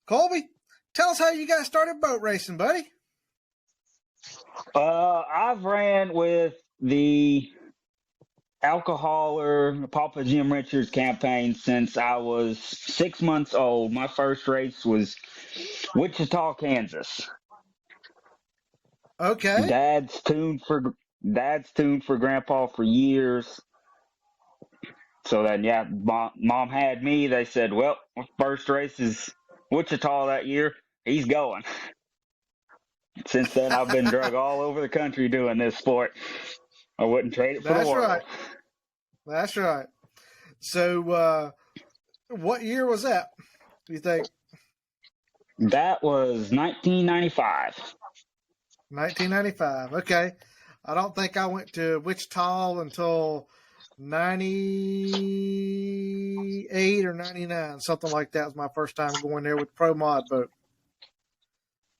Colby, tell us how you got started boat racing, buddy. I've ran with the Alcoholer Papa Jim Richards campaign since I was 6 months old. My first race was Wichita, Kansas. Okay. Dad's tuned for Grandpa for years. So then, yeah, mom had me. They said, well, first race is Wichita that year. He's going. Since then, I've been drug all over the country doing this sport. I wouldn't trade it for the world. Right. That's right. So, what year was that, do you think? That was 1995. 1995. Okay. I don't think I went to Wichita until 98 or 99, something like that was my first time going there with Pro Mod boat.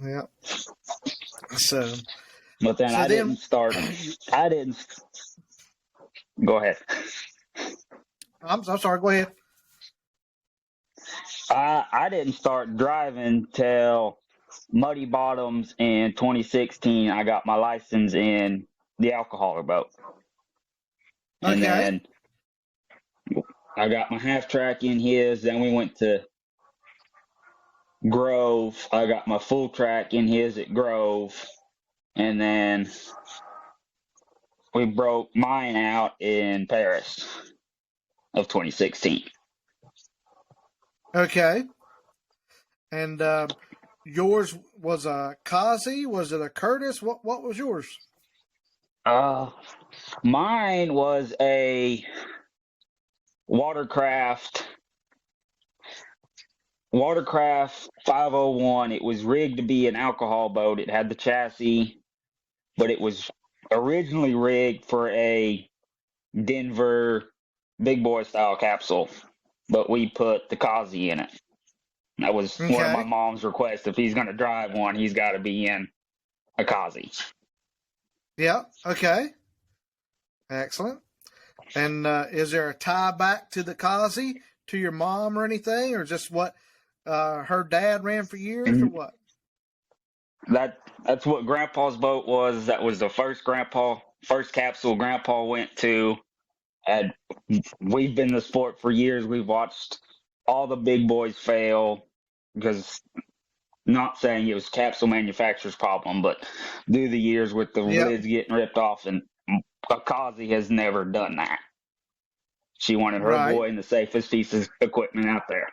Yeah. So, but then I didn't start. Go ahead. I'm sorry. Go ahead. I didn't start driving till Muddy Bottoms in 2016. I got my license in the Alcoholer boat. Okay. And then I got my half track in his. Then we went to Grove. I got my full track in his at Grove. And then we broke mine out in Paris of 2016. Okay. And yours was a Kazi? Was it a Curtis? What was yours? Mine was a Watercraft 501. It was rigged to be an alcohol boat. It had the chassis, but it was originally rigged for a Denver big boy style capsule, but we put the Kazi in it. That was one of my mom's requests. If he's going to drive one, he's got to be in a Kazi. Yeah. Okay. Excellent. And is there a tie back to the Kazi to your mom or anything, or just what her dad ran for years, or what? That's what Grandpa's boat was. That was the first capsule Grandpa went to. And we've been in the sport for years. We've watched all the big boys fail, because not saying it was capsule manufacturer's problem, but through the years with the lids getting ripped off, and Akazi has never done that. She wanted her boy in the safest piece of equipment out there.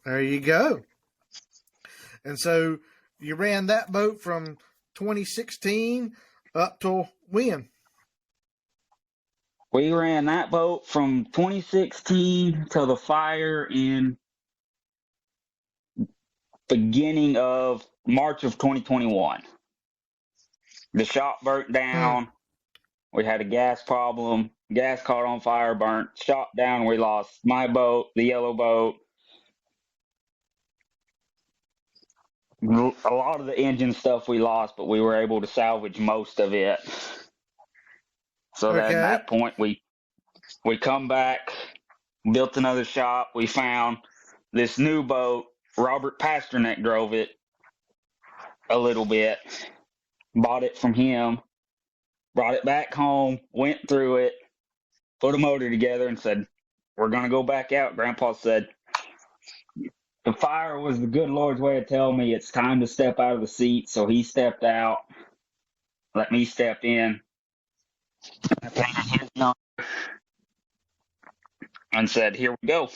There you go. And so you ran that boat from 2016 up till when? We ran that boat from 2016 till the fire in beginning of March of 2021. The shop burnt down. We had a gas problem. Gas caught on fire, burnt. Shop down. We lost my boat, the yellow boat. A lot of the engine stuff we lost, but we were able to salvage most of it. So then at that point, we come back, built another shop. We found this new boat. Robert Pasternak drove it a little bit, bought it from him, brought it back home, went through it, put a motor together, and said, we're going to go back out. Grandpa said, the fire was the good Lord's way of telling me it's time to step out of the seat. So he stepped out, let me step in. I painted his number and said, here we go.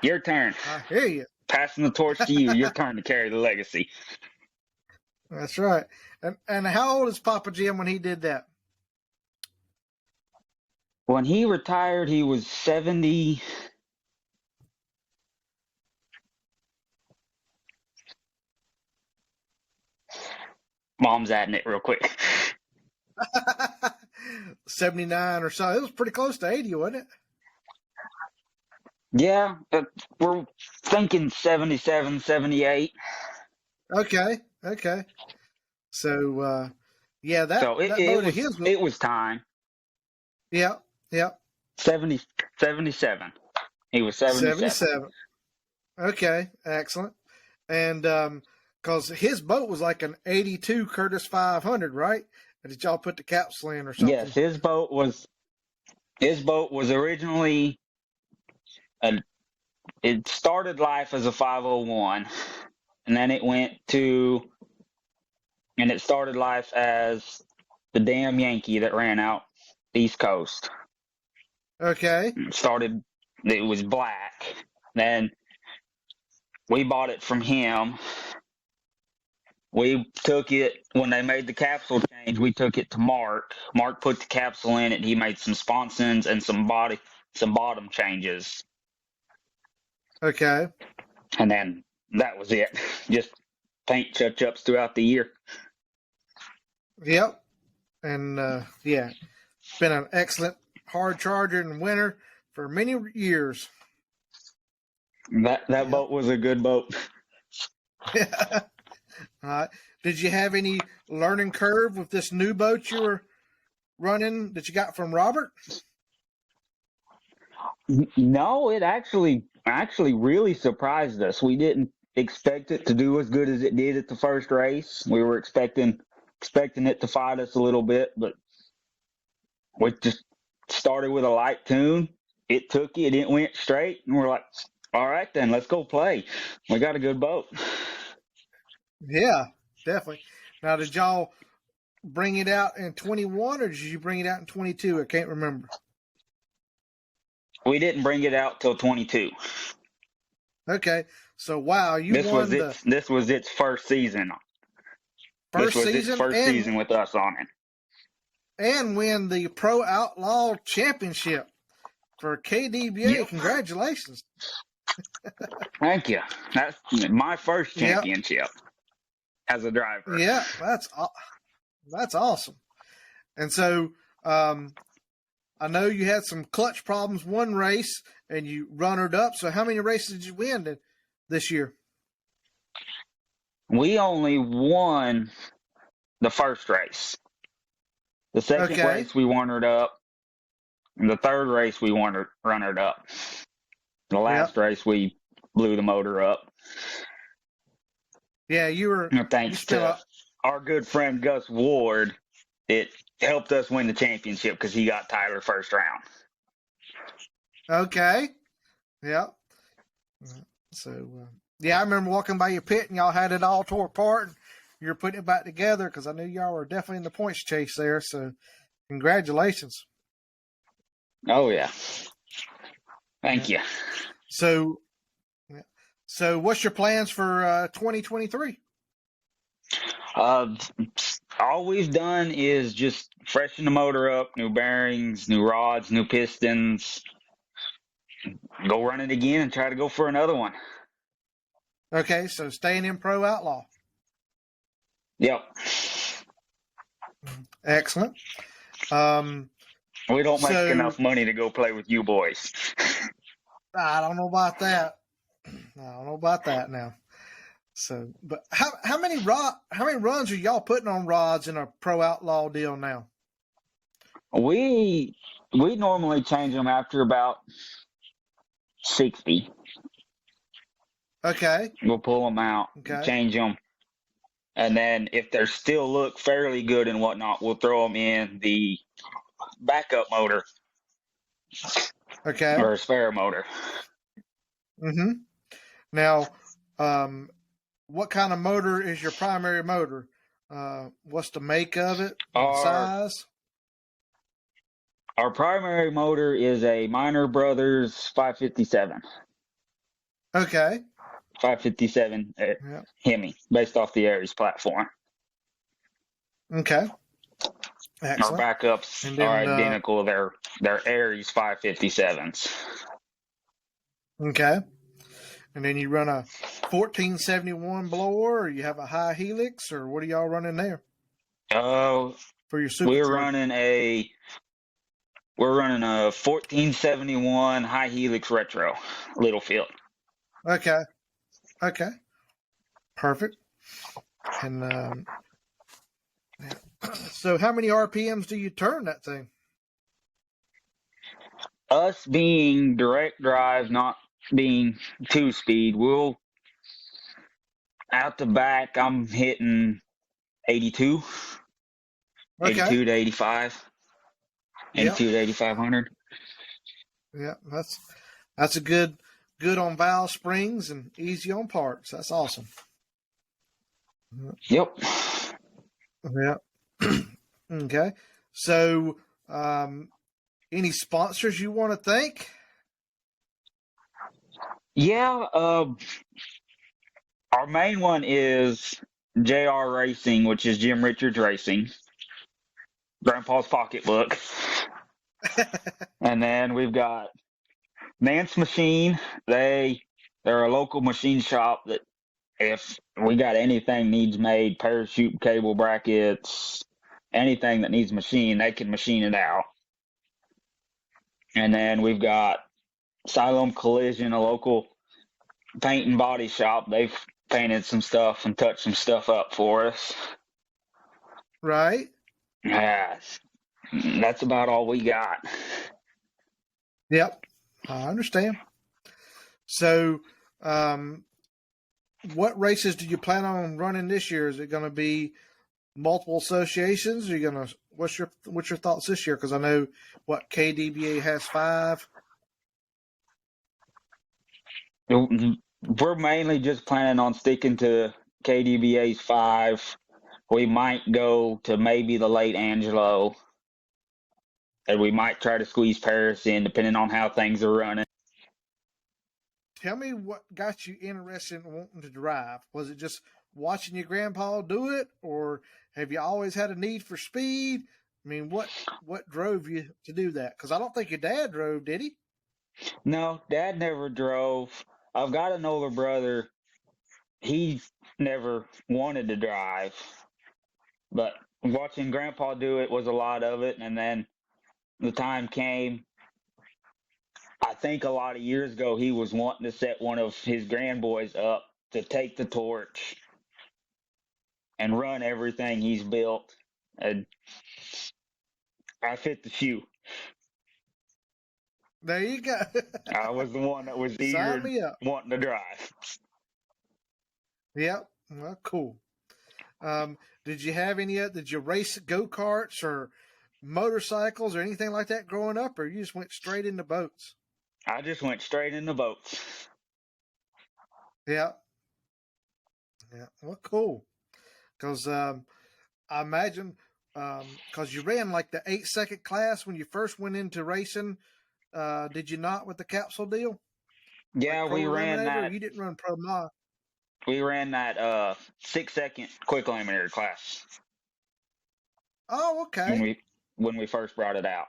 Your turn. I hear you. Passing the torch to you. Your turn to carry the legacy. That's right. And how old is Papa Jim when he did that? When he retired, he was 70. Mom's adding it real quick. 79 or so. It was pretty close to 80, wasn't it? Yeah, we're thinking 77, 78. Okay. So, yeah, that boat of his it was time. Yeah. 77. He was 77. Okay, excellent. And because his boat was like an '82 Curtis 500, right? Or did y'all put the capsule in or Yes, something? his boat was originally a, it started life as a 501, and then it started life as the damn Yankee that ran out East Coast. Okay, It was black. Then we bought it from him. We took it when they made the capsule change. We took it to Mark. Mark put the capsule in it. He made some sponsons and some bottom changes, okay, and then that was it. Just paint touch-ups throughout the year. yep. And yeah, it's been an excellent hard charger in winter for many years. That Yep. boat was a good boat. All right. Did you have any learning curve with this new boat you were running that you got from Robert? No, it actually really surprised us. We didn't expect it to do as good as it did at the first race. We were expecting it to fight us a little bit, but we just started with a light tune. It took it. It went straight, and we're like, all right, then let's go play. We got a good boat. Yeah, definitely. Now, did y'all bring it out in 21 or did you bring it out in 22? I can't remember. We didn't bring it out till 22. Okay. So, wow, you This was won the its first season. This first was its season first season with us on it. and win the Pro Outlaw Championship for KDBA. Yep. Congratulations. Thank you. That's my first Yep. championship as a driver. Yeah, that's awesome. And so, I know you had some clutch problems one race and you runnered up. So how many races did you win this year? We only won the first race. The second race we runnered up, and the third race we runnered up. The last race we blew the motor up. Yeah, Thanks to our good friend Gus Ward, it helped us win the championship because he got Tyler first round. Okay. Yeah. So, yeah, I remember walking by your pit and y'all had it all tore apart and you were putting it back together because I knew y'all were definitely in the points chase there. So, congratulations. Oh, yeah. Thank you. So, what's your plans for 2023? All we've done is just freshen the motor up, new bearings, new rods, new pistons. Go run it again and try to go for another one. Okay, so staying in Pro Outlaw. Yep. Excellent. We don't make enough money to go play with you boys. I don't know about that. Now. So, but how many runs are y'all putting on rods in a Pro Outlaw deal now? We normally change them after about 60. Okay. We'll pull them out, change them, and then if they still look fairly good and whatnot, we'll throw them in the backup motor. Okay. Or a spare motor. Mm-hmm. Now, what kind of motor is your primary motor? What's the make of it? Size? Our primary motor is a Minor Brothers 557. Okay. 557 Hemi, based off the Aries platform. Okay. Excellent. Our backups are identical. They're Aries 557s. Okay. And then you run a 1471 blower, or you have a high helix, or what are y'all running there? For your super we're running a 1471 high helix retro, Littlefield. Okay. Perfect. And so how many RPMs do you turn that thing? Us being direct drive, not being 2-speed. We'll out the back. I'm hitting 82, Okay. 82 to 85, Yep. 82 to 8500. Yeah, that's a good on valve springs and easy on parts. That's awesome. Yep. Yeah. Okay. So, any sponsors you want to thank? Yeah. Our main one is JR Racing, which is Jim Richards Racing, Grandpa's Pocketbook. And then we've got Nance Machine. They're a local machine shop that if we got anything needs made, parachute cable brackets, anything that needs machine, they can machine it out. And then we've got Siloam Collision, a local paint and body shop. They've painted some stuff and touched some stuff up for us. Right. Yeah, that's about all we got. Yep. I understand. So, what races do you plan on running this year? Is it going to be multiple associations? Are you going to what's your thoughts this year? Because I know what KDBA has 5. We're mainly just planning on sticking to KDBA's 5. We might go to maybe the late Angelo, and we might try to squeeze Paris in, depending on how things are running. Tell me what got you interested in wanting to drive. Was it just watching your grandpa do it, or have you always had a need for speed? I mean, what drove you to do that? Because I don't think your dad drove, did he? No, Dad never drove. I've got an older brother. He never wanted to drive, but watching Grandpa do it was a lot of it. And then the time came. I think a lot of years ago, he was wanting to set one of his grandboys up to take the torch and run everything he's built. And I fit the shoe. There you go. I was the one that was Sign eager me up. wanting to drive. Yep. Well, cool. Did you have did you race go-karts or motorcycles or anything like that growing up, or you just went straight into boats? I just went straight into boats. Yeah. Yeah. Well, cool. Because I imagine because you ran like the 8-second class when you first went into racing. Did you not with the capsule deal? Yeah, like we ran that. You didn't run pro mod. We ran that 6-second quick laminator class. Oh, okay. When we first brought it out.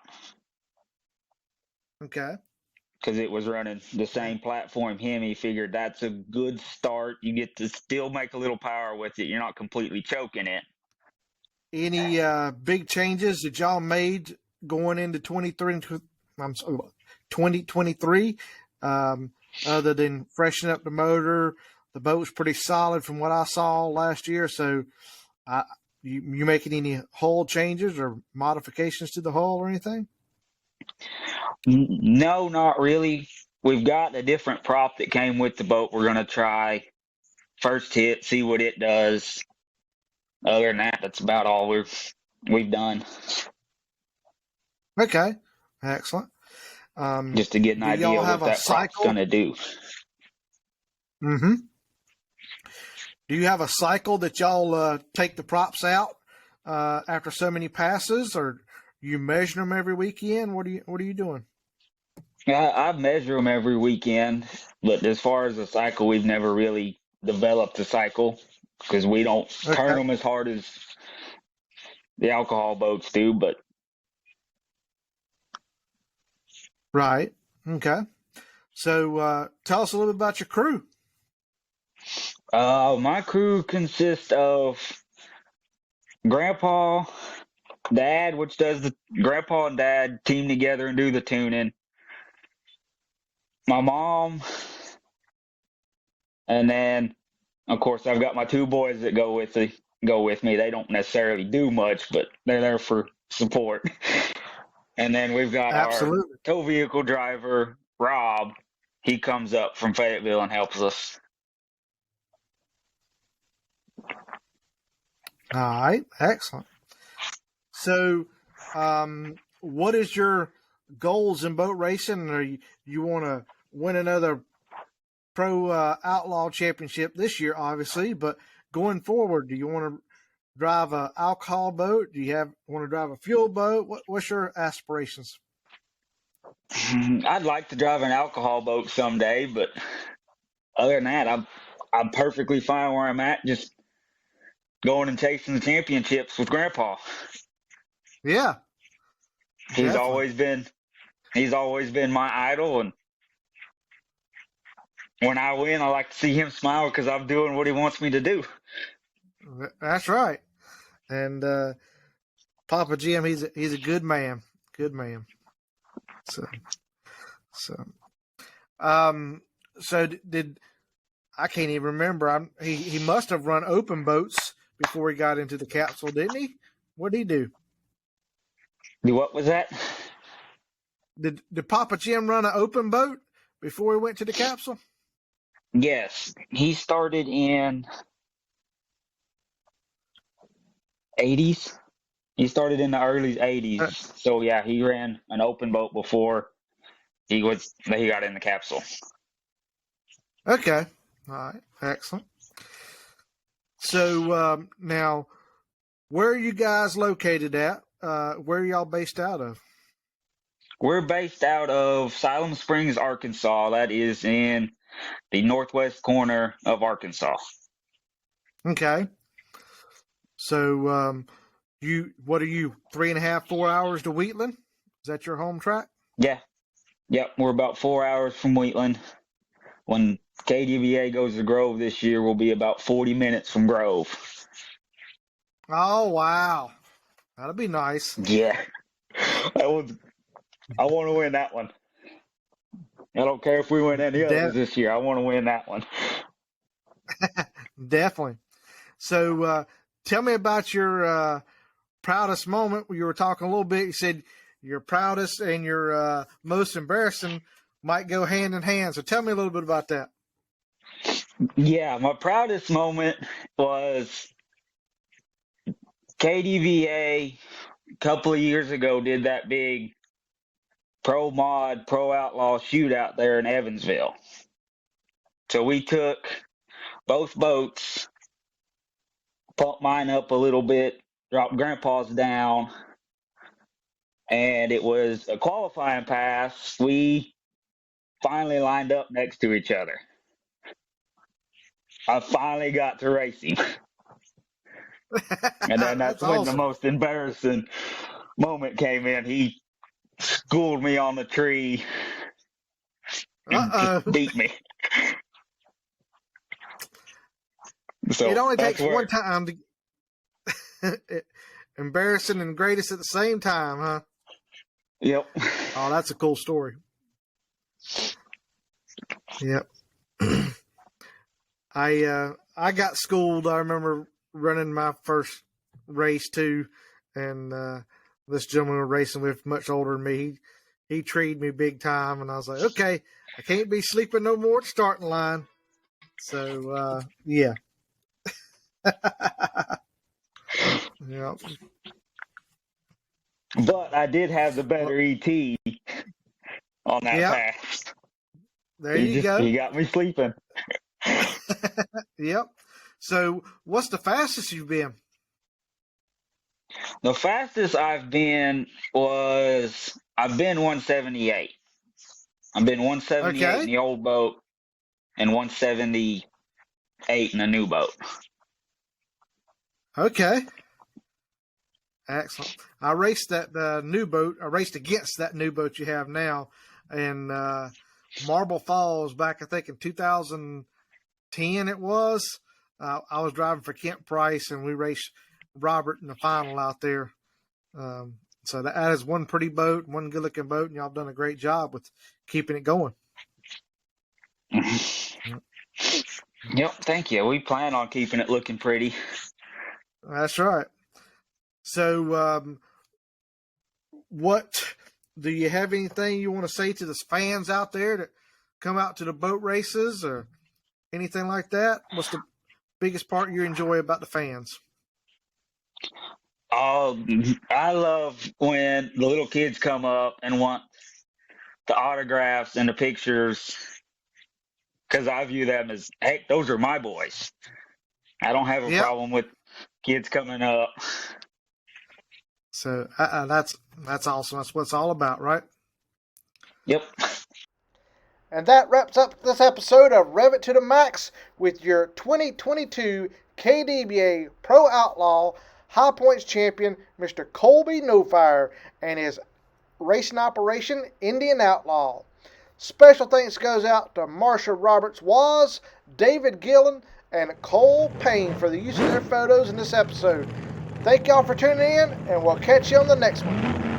Okay. Because it was running the same platform Hemi, figured that's a good start. You get to still make a little power with it. You're not completely choking it. Any big changes that y'all made going into 2023 other than freshening up the motor? The boat's pretty solid from what I saw last year. So you making any hull changes or modifications to the hull or anything? No, not really. We've got a different prop that came with the boat. We're going to try first hit, see what it does. Other than that, that's about all we've done. Okay, excellent. Just to get an idea of what that prop's going to do. Mm-hmm. Do you have a cycle that y'all take the props out after so many passes, or you measure them every weekend? What are you doing? I measure them every weekend, but as far as the cycle, we've never really developed a cycle because we don't turn them as hard as the alcohol boats do. But right, okay. So tell us a little bit about your crew. My crew consists of Grandpa, Dad, which does the Grandpa and Dad team together and do the tuning. My mom, and then of course I've got my 2 boys that go with me. They don't necessarily do much, but they're there for support. And then we've got our tow vehicle driver, Rob. he comes up from Fayetteville and helps us. All right, excellent. So, what is your goals in boat racing? Or you want to win another pro outlaw championship this year, obviously, but going forward, do you want to drive a alcohol boat? Do you want to drive a fuel boat? What's your aspirations? I'd like to drive an alcohol boat someday, but other than that, I'm perfectly fine where I'm at, just going and chasing the championships with Grandpa. Yeah, He's definitely. always been my idol, and when I win, I like to see him smile because I'm doing what he wants me to do. That's right. And Papa Jim, he's a good man. Good man. So so so did I can't even remember. He must have run open boats before he got into the capsule, didn't he? What did he do? What was that? Did Papa Jim run an open boat before he went to the capsule? Yes, he started in '80s. He started in the early '80s. So yeah, he ran an open boat before he got in the capsule. Okay. All right. Excellent. So now, where are you guys located at? Where are y'all based out of? We're based out of Siloam Springs, Arkansas. That is in the northwest corner of Arkansas. Okay. So what are you, 3.5, 4 hours to Wheatland? Is that your home track? Yeah. Yep. We're about 4 hours from Wheatland. When KDBA goes to Grove this year, we'll be about 40 minutes from Grove. Oh, wow. That'll be nice. Yeah. I want to win that one. I don't care if we win any others this year. I want to win that one. Definitely. So tell me about your proudest moment. You were talking a little bit. You said your proudest and your most embarrassing might go hand in hand. So tell me a little bit about that. Yeah, my proudest moment was KDVA a couple of years ago did that big pro outlaw shootout there in Evansville. So we took both boats, pumped mine up a little bit, dropped Grandpa's down, and it was a qualifying pass. We finally lined up next to each other. I finally got to race him. And then that's when awesome. the most embarrassing moment came in. He schooled me on the tree and beat me. So it only takes one time to embarrassing and greatest at the same time, huh? Yep. Oh, that's a cool story. Yep. I got schooled. I remember running my first race too, and this gentleman was racing with much older than me. He treated me big time, and I was like, okay, I can't be sleeping no more at the starting line. So yeah. Yep. But I did have the better ET on that pass. There you go. He got me sleeping. Yep. So what's the fastest you've been? The fastest I've been 178. I've been 178 in the old boat and 178 in the new boat. Okay. Excellent. I raced that new boat. I raced against that new boat you have now in Marble Falls back, I think, in 2010 it was. I was driving for Kent Price, and we raced Robert in the final out there. So that is one pretty boat, one good-looking boat, and y'all done a great job with keeping it going. Yep, thank you. We plan on keeping it looking pretty. That's right. So what do you have anything you want to say to the fans out there that come out to the boat races or anything like that? What's the biggest part you enjoy about the fans? Oh, I love when the little kids come up and want the autographs and the pictures because I view them as, hey, those are my boys. I don't have a Yep. problem with kids coming up. So that's awesome. That's what it's all about, right? Yep. And that wraps up this episode of Rev It to the Max with your 2022 KDBA Pro Outlaw High Points champion, Mr. Colby Nofire, and his racing operation, Indian Outlaw. Special thanks goes out to Marsha Waz, David Gillen, and Cole Payne for the use of their photos in this episode. Thank y'all for tuning in, and we'll catch you on the next one.